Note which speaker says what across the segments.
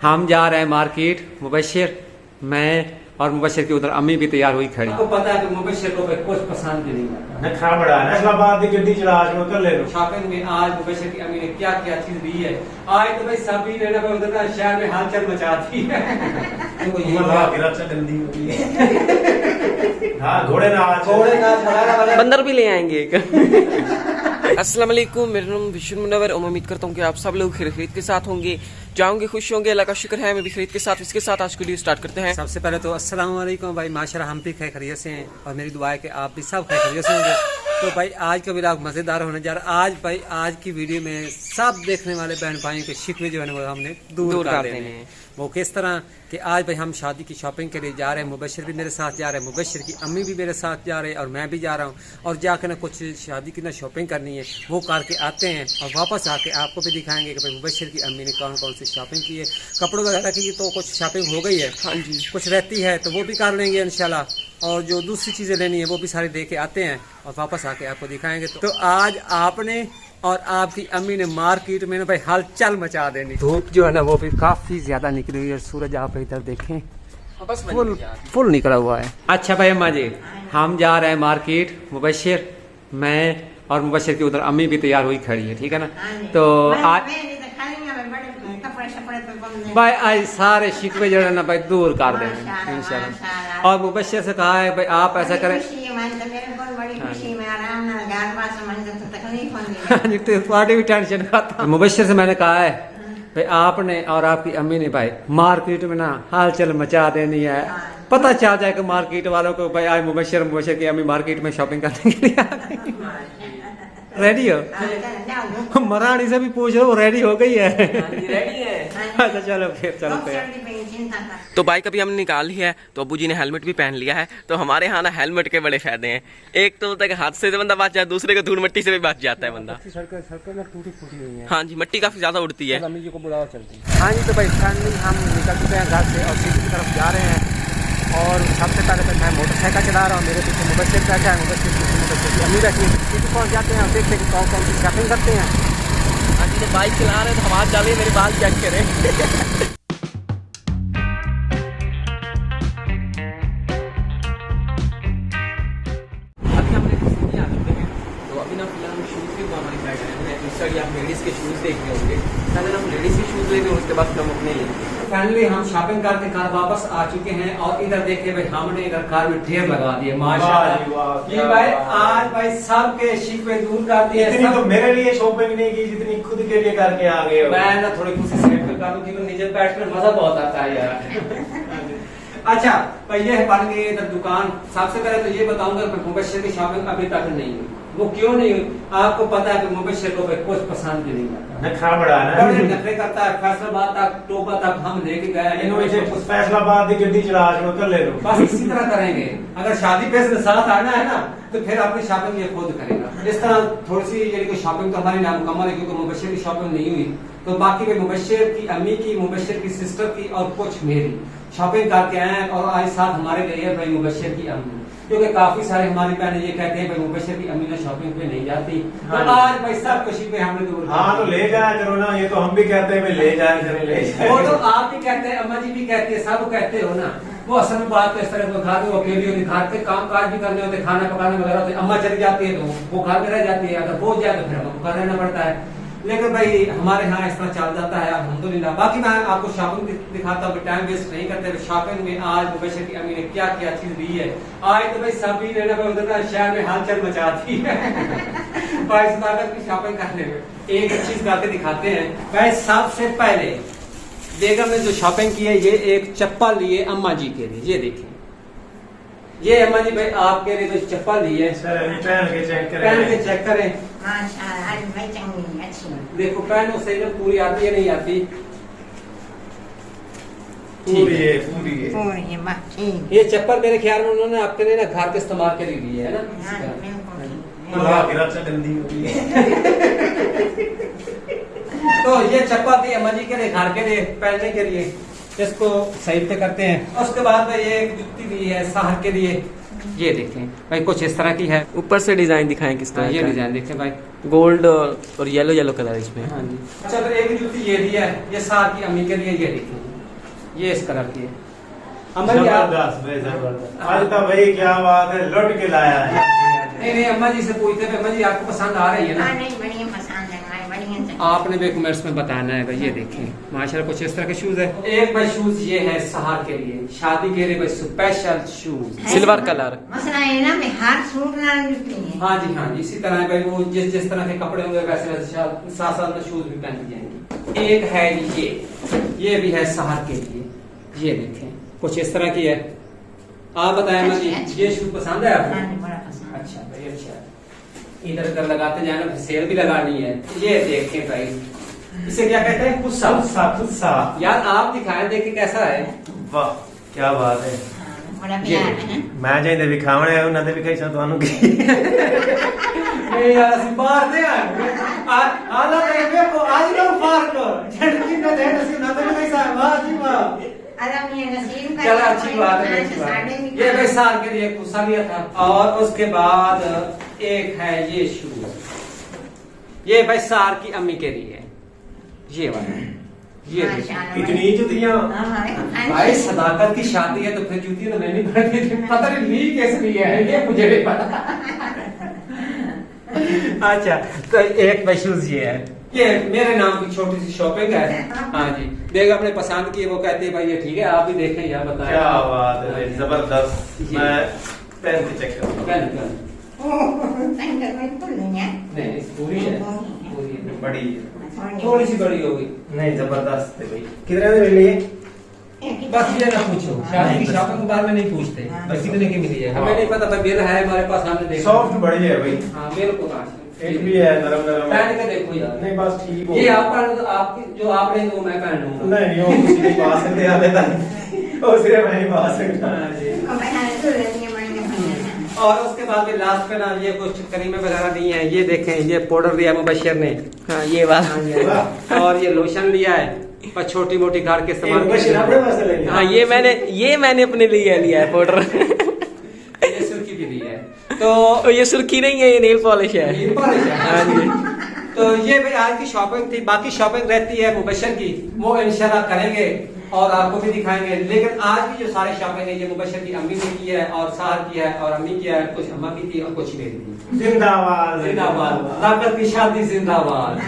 Speaker 1: हम जा रहे हैं मार्केट, मुबशिर, मैं और मुबशिर की उधर अम्मी भी तैयार हुई खड़ी। आपको पता है कि मुबशिर को कुछ पसंद नहीं आता।
Speaker 2: नखरा बड़ा है, इस्लामाबाद की गड्डी चला आज कर ले लो।
Speaker 1: शॉपिंग में आज मुबशिर की अम्मी ने क्या क्या चीज दी है। आज तो भाई सभी ने ना उधर का शहर में हलचल मचा दी है।
Speaker 2: गंदी हो गई है। हाँ, घोड़े नाच
Speaker 3: बंदर भी ले आएंगे एक। अस्सलाम वालेकुम, मेरा नाम विशुन मुनव्वर और मैं उम्मीद करता हूँ कि आप सब लोग खैरियत के साथ होंगे, जाओगे खुश होंगे। अल्लाह का शुक्र है मैं भी खैरियत के साथ। इसके साथ आज की वीडियो स्टार्ट करते हैं।
Speaker 1: सबसे पहले तो अस्सलाम वालेकुम भाई, माशाल्लाह हम भी खैरियत से हैं और मेरी दुआ है कि आप भी सब खैरियत से होंगे। तो भाई आज का व्लॉग मज़ेदार होने जा रहा है। आज भाई आज की वीडियो में सब देखने वाले बहन भाइयों के शिकवे जो है वो हमने दूर कर देने हैं। वो किस तरह कि आज भाई हम शादी की शॉपिंग के लिए जा रहे हैं। मुबशिर भी मेरे साथ जा रहे हैं, मुबशिर की अम्मी भी मेरे साथ जा रहे हैं और मैं भी जा रहा हूँ। और जाकर ना कुछ शादी की ना शॉपिंग करनी है, वो करके आते हैं और वापस आके आपको भी दिखाएंगे कि भाई मुबशिर की अम्मी ने कौन कौन सी शॉपिंग की है। कपड़ों वगैरह की तो कुछ शॉपिंग हो गई है,
Speaker 3: हाँ जी,
Speaker 1: कुछ रहती है तो वो भी कर लेंगे इंशाल्लाह। और जो दूसरी चीज़ें लेनी है वो भी सारी दे के आते हैं और वापस आके आपको दिखाएंगे। तो आज आपने और आपकी अम्मी ने मार्केट में ना भाई हलचल मचा देनी। धूप जो है ना वो भी काफी ज्यादा निकली हुई है। सूरज आप इधर देखें फुल निकला हुआ है। अच्छा भाई अम्मा जी, हम जा रहे हैं मार्केट, मुबशिर, मैं और मुबशिर की उधर अम्मी भी तैयार हुई खड़ी है, ठीक है ना। तो आज भाई आज सारे शिकवे जो है ना भाई दूर कर देंगे इंशाल्लाह। और मुबशिर से कहा है भाई आप ऐसा करें, भी टेंशन खाता। मुबशिर से मैंने कहा है भाई आपने और आपकी अम्मी ने भाई मार्केट में ना हलचल मचा देनी है। पता चल जाए कि मार्केट वालों को भाई आज मुबशिर की अम्मी मार्केट में शॉपिंग करने के लिए आ गई। रेडी हो? मरानी से भी पूछ लो, वो रेडी हो गई है।
Speaker 3: रेडी है।
Speaker 1: अच्छा चलो फिर चलते हैं।
Speaker 3: तो बाइक अभी हमने निकाल ली है, तो अब्बू जी ने हेलमेट भी पहन लिया है। तो हमारे यहाँ ना हेलमेट के बड़े फायदे हैं। एक तो होता है कि हादसे से बंदा बच जाए, दूसरे को धूल मिट्टी से भी बच जाता है बंदा।
Speaker 1: सड़कें में टूटी फूटी हुई है।
Speaker 3: हाँ जी, मिट्टी काफी ज्यादा उड़ती है।
Speaker 1: अम्मी जी को बुलाओ चलती है। हाँ जी, तो भाई फाइनली हम निकल चुके हैं घर से और सिटी की तरफ जा रहे हैं। और सबसे पहले तो मैं मोटरसाइकिल चला रहा हूँ, मेरे पीछे मुबशिर बैठा है, मुबशिर की अम्मी बैठी है। सिटी पहुँच जाते हैं और देखते हैं कि कौन कौन सी शॉपिंग करते हैं।
Speaker 3: हाँ जी, तो बाइक चला रहे हैं तो आवाज डालिए, मेरे बाल चेक करें। लेडीज के शूज देखने होंगे, पहले हम लेडीज के शूज लेंगे, उसके बाद हम अपने लेंगे।
Speaker 1: फाइनली हम शॉपिंग करके कार वापस आ चुके हैं और इधर देखिए भाई हमने इधर कार में ढेर लगा दिए माशाल्लाह। ये भाई आज भाई सबके शिकवे दूर कर दिए।
Speaker 2: इतनी तो मेरे लिए शॉपिंग नहीं की जितनी खुद के लिए करके आ गए हो।
Speaker 1: मैं ना थोड़ी खुशी से कर दूं क्योंकि नीचे बैठकर मजा बहुत आता है यार। अच्छा भाई ये बन गई इधर दुकान। सबसे पहले तो ये बताऊंगा कि मुबशिर की शॉपिंग अभी तक नहीं हुई। वो क्यों नहीं हुई? आपको पता है कि मुबशिर को कुछ पसंद नहीं आता।
Speaker 2: नखरा बड़ा है ना,
Speaker 1: बड़े नखरे करता है। फैसलाबाद तक, टोबा तक हम लेके गए।
Speaker 2: फैसलाबाद की गड्डी चला आज कर ले लो।
Speaker 1: बस इसी तरह करेंगे। अगर शादी पे से साथ आना है ना तो फिर अपनी शॉपिंग ये खुद करेगा। इस तरह थोड़ी सी ये शॉपिंग तो हमारी नामुकम्मल है क्योंकि मुबशिर की शॉपिंग नहीं हुई। तो बाकी भी मुबशिर की अम्मी की, मुबशिर की सिस्टर की और कुछ मेरी शॉपिंग करके आए। और आज साथ हमारे गई है भाई मुबशिर की अम्मी, क्योंकि काफी सारे हमारी बहनें ये कहते हैं भाई मुबशिर की अम्मी ने शॉपिंग पे नहीं जाती।
Speaker 2: हाँ,
Speaker 1: तो आज भाई सब खुशी पे हमने दूर।
Speaker 2: हाँ तो ले जाया करो ना, ये तो हम भी कहते हैं ले जाया करें, ले जाया।
Speaker 1: वो तो आप भी कहते हैं, अम्मा जी भी कहती है, सब कहते हो ना। वो असल में बात तो इस तरह घर में अकेली होती, घर के काम काज भी करने होते, खाना पकाने वगैरह होते। अम्मा चली जाती है तो वो घर में रह जाती है, अगर वो जाए तो फिर हमको घर रहना पड़ता है। लेकिन भाई हमारे यहाँ इस तरह चल जाता है अल्हम्दुलिल्लाह। बाकी मैं आपको शॉपिंग दिखाता हूँ, टाइम वेस्ट नहीं करते। शॉपिंग में आज मुबशिर की अम्मी ने क्या क्या चीज दी है। आज तो भाई सभी ने ना उधर शहर में हलचल मचा दी है। भाई स्वागत की शॉपिंग करने में एक चीज करके दिखाते हैं। भाई सबसे पहले बेगम ने जो शॉपिंग की है, ये एक चप्पल ली है अम्मा जी के लिए। ये देखिए, ये अम्मा जी भाई आपके लिए जो चप्पल ली है,
Speaker 2: पहन के
Speaker 1: चेक करें। देखो पहनो सही ना, पूरी आती है नहीं आती? ये चप्पल मेरे ख्याल में उन्होंने आपके लिए ना घर के इस्तेमाल के लिए ली है ना।
Speaker 2: गंदी हो गई है।
Speaker 1: तो ये चप्पल थी अम्मा जी के लिए, घर के लिए पहनने के लिए। इसको साइड पे करते हैं। उसके बाद में ये एक जुत्ती दी है सहर के लिए। ये देखें भाई कुछ इस तरह की है।
Speaker 3: ऊपर से डिजाइन दिखाएं किस तरह।
Speaker 1: ये डिजाइन देखें भाई,
Speaker 3: गोल्ड और येलो येलो कलर इसमें।
Speaker 1: हाँ जी। अच्छा फिर एक जुत्ती ये दी है, ये सहर की अम्मी के लिए। ये देखें ये इस कलर की है। अम्मा जी आप
Speaker 2: जबरदस्त भाई जबरदस्त। आज तो भाई क्या बात है, लौट के लाया है।
Speaker 1: नहीं अम्मा जी से पूछते थे, अम्मा जी आपको पसंद आ रही है ना?
Speaker 4: हाँ, नहीं बढ़िया पसंद है, हमारे बढ़िया से।
Speaker 1: आपने भी कमेंट्स में बताना है भाई। ये देखें माशाल्लाह कुछ इस तरह के शूज है। एक भाई शूज ये है सहार के लिए, शादी के लिए भाई स्पेशल शूज
Speaker 3: सिल्वर कलर।
Speaker 4: मसला है ना मैं हर सूट ना निकली है।
Speaker 1: हाँ जी इसी तरह भाई वो जिस तरह के कपड़े होंगे वैसे वैसे साथ साथ में शूज भी पहन जाएंगे। एक है ये भी है सहार के लिए, ये देखें कुछ इस तरह की है। आप बताएं अम्मा जी,
Speaker 4: अच्छी।
Speaker 1: ये शूज पसंद है आपको?
Speaker 4: हाँ, बड़ा पसंद।
Speaker 1: अच्छा भाई अच्छा, इधर उधर लगाते जाना, फिर सेल भी लगानी है। ये देखें भाई, इसे क्या कहते हैं? कुस्सा।
Speaker 2: कुत्सा
Speaker 1: यार आप दिखाएं देखे कैसा है।
Speaker 2: वाह क्या बात है।
Speaker 4: हाँ, बड़ा प्यार है।
Speaker 2: मैं चाहते भी खावने उन्हें भी कही ਤੁਹਾਨੂੰ की
Speaker 1: नहीं यार ਅਸੀਂ ਬਾਹਰ ਦੇ ਆਲਾ ਦੇਖੋ आज का फर्क झटकी ना दे ਅਸੀਂ ना तो कैसा है। वाह जी वाह,
Speaker 4: अरे मैं नसीब का
Speaker 1: चलो अच्छी बात है अच्छी बात है। ये भाई साल के लिए कुस्सा लिया था। और उसके बाद एक है ये शूज, ये भाई सार की अम्मी के लिए, ये वाला ये
Speaker 4: माशाल्लाह।
Speaker 2: इतनी जुतियां।
Speaker 1: भाई सदाकत की शादी है तो फिर जूती तो मैं नहीं पहनती थी। पता नहीं ली कैसे ली है ये मुझे नहीं पता। अच्छा तो एक भाई शूज ये है, ये मेरे नाम की छोटी सी शॉपिंग है। हाँ जी देख अपने पसंद की, वो कहती है भाई ये ठीक है, आप भी देखें यार बताएं।
Speaker 2: क्या बात है भाई जबरदस्त।
Speaker 1: ये।
Speaker 2: मैं पहन के चेक करूँ।
Speaker 1: पहन
Speaker 4: नहीं
Speaker 1: नहीं पूरी है, पूरी है।
Speaker 2: बड़ी
Speaker 1: थोड़ी सी बड़ी होगी।
Speaker 2: नहीं जबरदस्त है भाई। कितने में मिली है?
Speaker 1: बस ये ना पूछो, शादी की शॉपिंग के बारे में नहीं पूछते बस कितने की मिली है हमें नहीं पता। भाई बिल है हमारे पास, हमने देखा।
Speaker 2: सॉफ्ट बड़ी है भाई।
Speaker 1: हाँ मेरे को
Speaker 2: फिट भी है, नरम नरम है।
Speaker 1: पहन के देखो यार।
Speaker 2: नहीं बस ठीक हो।
Speaker 1: ये आप पहन लो, आपकी जो आपने वो मैं पहन लूंगा।
Speaker 2: नहीं वो किसी नहीं पा सकते आते तक वो सिर्फ मैं ही पा सकता।
Speaker 1: हाँ जी।
Speaker 4: है।
Speaker 1: और उसके बाद में लास्ट पे ना ये कुछ करीमे वगैरह दी है। ये देखें ये पाउडर दिया मुबशर ने।
Speaker 3: हाँ ये वाला।
Speaker 1: और ये लोशन लिया है पर छोटी मोटी कार के इस्तेमाल
Speaker 2: अपने पास लेंगे।
Speaker 3: हाँ ये मैंने अपने लिए लिया है पाउडर।
Speaker 1: ये सुर्खी भी दी है। तो
Speaker 3: ये सुर्खी नहीं है, ये नेल पॉलिश है।
Speaker 1: ये पॉलिश है।
Speaker 3: हाँ जी।
Speaker 1: तो ये भाई आज की शॉपिंग थी। बाकी शॉपिंग रहती है मुबशर की, वो इंशाल्लाह करेंगे और आपको भी दिखाएंगे। लेकिन आज की जो सारी शॉपिंग है ये मुबशर की अम्मी ने की है और साहर की है और अम्मी की है, कुछ अम्मा की थी और कुछ मेरी थी।
Speaker 2: जिंदाबाद
Speaker 1: जिंदाबाद, ताकत की शादी जिंदाबाद।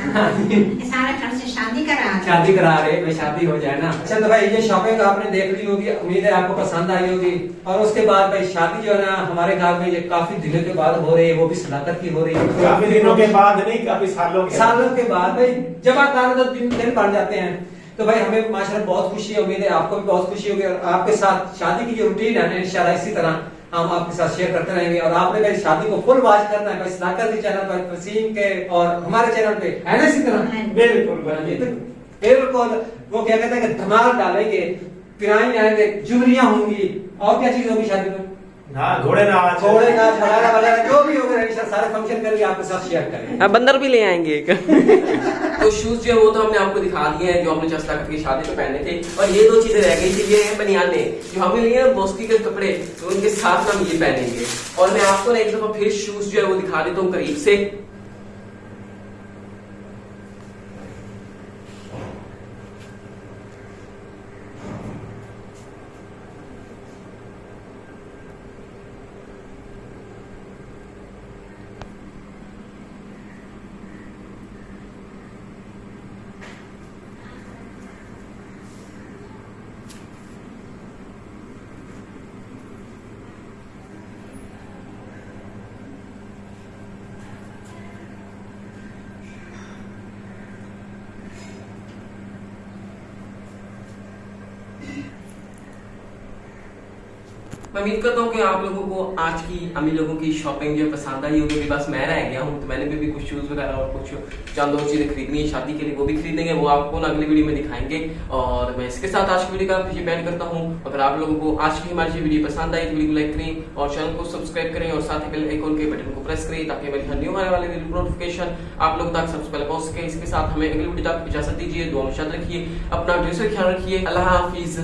Speaker 4: सारा घर से शादी करा।
Speaker 1: शादी करा रहे भाई, शादी हो जाए ना। अच्छा तो भाई ये शॉपिंग आपने देख ली होगी, उम्मीद है आपको पसंद आई होगी। और उसके बाद भाई शादी जो है ना हमारे घर में ये काफी दिनों के बाद हो रही है, वो भी सदाकत की हो रही है।
Speaker 2: काफी दिनों के बाद नहीं, काफी
Speaker 1: सालों के बाद भाई जब आप तो दिन बन जाते हैं। तो भाई हमें माशाल्लाह बहुत खुशी है, उम्मीद है आपको भी बहुत खुशी होगी। और आपके साथ शादी की जो रूटीन है इंशाल्लाह इसी तरह हम आपके साथ शेयर करते रहेंगे। और आपने मेरी शादी को फुल वॉच करना है भाई सदाकत के चैनल पर, वसीम के और हमारे चैनल पे, है ना इसी तरह?
Speaker 2: बिल्कुल
Speaker 1: बिल्कुल। वो क्या कहते हैं कि धमाल डालेंगे, पिराई आएंगे, जुमरियां होंगी और क्या चीज होगी शादी में?
Speaker 2: हाँ घोड़े नाच
Speaker 1: वगैरह वगैरह जो भी होगा इंशाल्लाह सारे फंक्शन करके आपके साथ शेयर करेंगे।
Speaker 3: हाँ बंदर भी ले आएंगे एक। तो शूज जो है वो तो हमने आपको दिखा दिए हैं जो हमने जसला की शादी पे पहने थे। और ये दो चीजें रह गई थी, ये है बनियाने जो हमें लिए हैं बोस्की के कपड़े, तो उनके साथ हम ये पहनेंगे। और मैं आपको ना एक दफा फिर शूज जो है वो दिखा देता हूँ करीब से। मैं उम्मीद करता हूँ कि आप लोगों को आज की अम्मी लोगों की शॉपिंग जो पसंद आई होगी। बस मैं रह गया हूँ तो मैंने भी कुछ शूज वगैरह और कुछ चंद और चीजें खरीदनी है शादी के लिए, वो भी खरीदेंगे, वो आपको अगली वीडियो में दिखाएंगे। और मैं इसके साथ आज की वीडियो का खुशी बयान करता हूँ। अगर आप लोगों को आज की हमारी वीडियो पसंद आई तो वीडियो को लाइक करें और चैनल को सब्सक्राइब करें और साथ ही बेल आइकन के बटन को प्रेस करें ताकि हमारी हर न्यू आने वाले वीडियो नोटिफिकेशन आप लोग तक सबसे पहले पहुंच सके। इसके साथ हमें अगली वीडियो तक इजाजत दीजिए, दुआ में याद रखिए, अपना ड्रेस ख्याल रखिए, अल्लाह हाफिज।